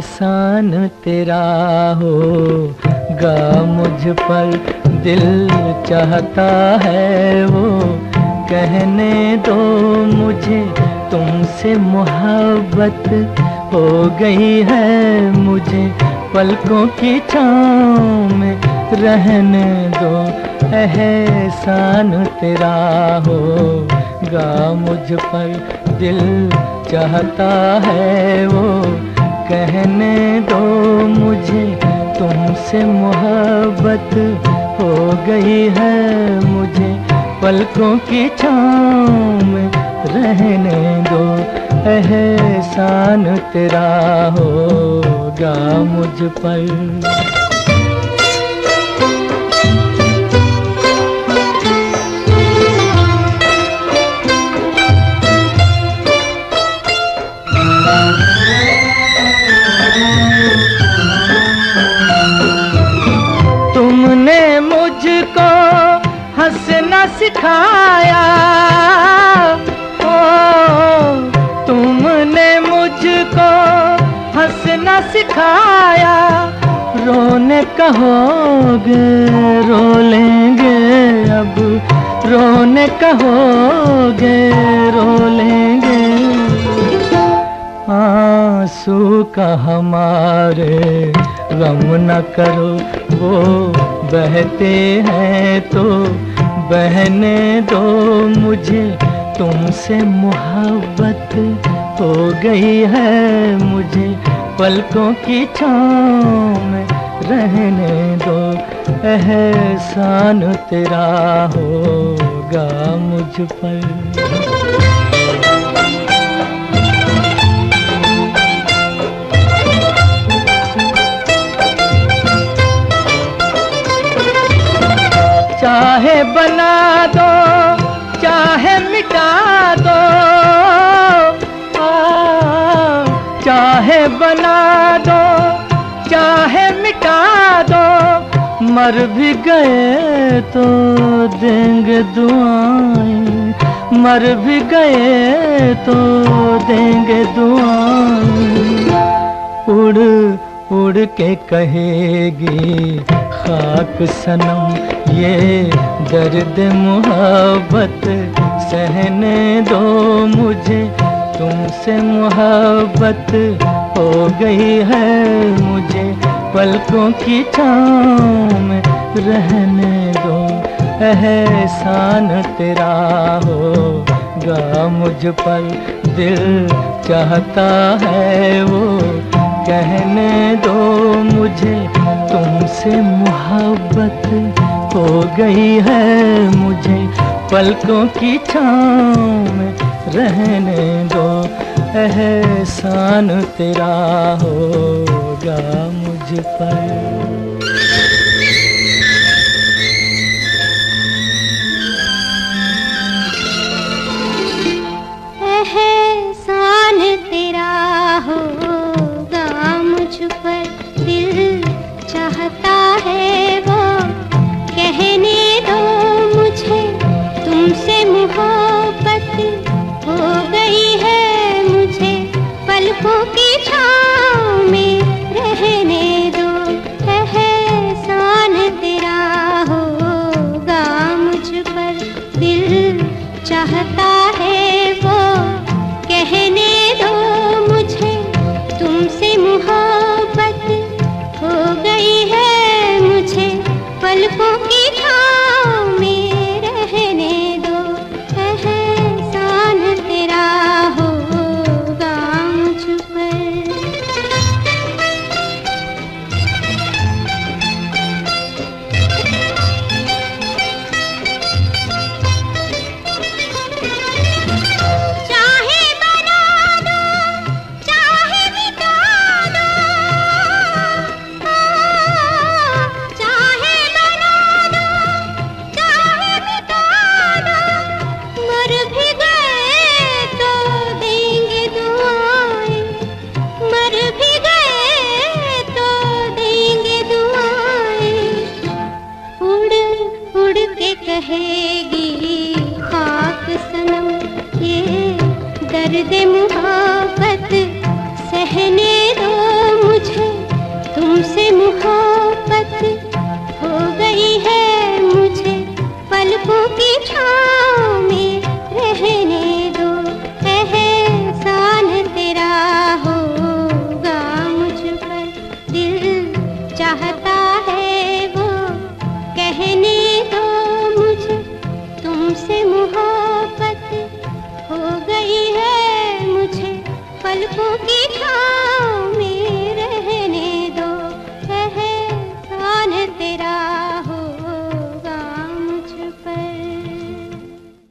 एहसान तेरा होगा मुझ पर, दिल चाहता है वो कहने दो मुझे, तुमसे मोहब्बत हो गई है मुझे, पलकों की छाँव में रहने दो। एहसान तेरा होगा मुझ पर, दिल चाहता है वो कहने दो मुझे, तुमसे मोहब्बत हो गई है मुझे, पलकों की छाँव में रहने दो। एहसान तेरा होगा मुझ पर। तुमने मुझको हंसना सिखाया, ओ तुमने मुझको हंसना सिखाया, रोने कहोगे रो लेंगे अब, रोने कहोगे रो लेंगे। आंसू का हमारे गम न करो, वो बहते हैं तो बहने दो मुझे, तुमसे मोहब्बत हो गई है मुझे, पलकों की छाँव में रहने दो। एहसान तेरा होगा मुझ पर। चाहे बना दो चाहे मिटा दो, चाहे बना दो चाहे मिटा दो, मर भी गए तो देंगे दुआएं, मर भी गए तो देंगे दुआएं। उड़ उड़ के कहेगी खाक सनम ये दर्द मोहब्बत, सहने दो मुझे, तुमसे मोहब्बत हो गई है मुझे, पलकों की छाँव में रहने दो। एहसान तेरा होगा मुझ पर, दिल चाहता है वो कहने दो मुझे, तुमसे मोहब्बत हो गई है मुझे, पलकों की छाँव में रहने दो। एहसान तेरा होगा मुझ पर। एहसान तेरा होगा मुझ पर, दिल चाहता है वो कहने दो मुझे, तुमसे मोहब्बत हो गई है मुझे, पलकों की छाँव में रहने दो। एहसान तेरा होगा मुझ पर, दिल चाहता है वो कहने दो मुझे, तुमसे मोहब्बत हो गई है मुझे, पलकों की छाँव में रहने दो। एहसान तेरा होगा मुझ पर। चाहे बना दो चाहे मिटा दो, चाहे बना दो चाहे मिटा दो, मर भी गए तो देंगे दुआएं, मर भी गए तो देंगे दुआएं। उड़ उड़ के कहेगी खाक सनम ये दर्द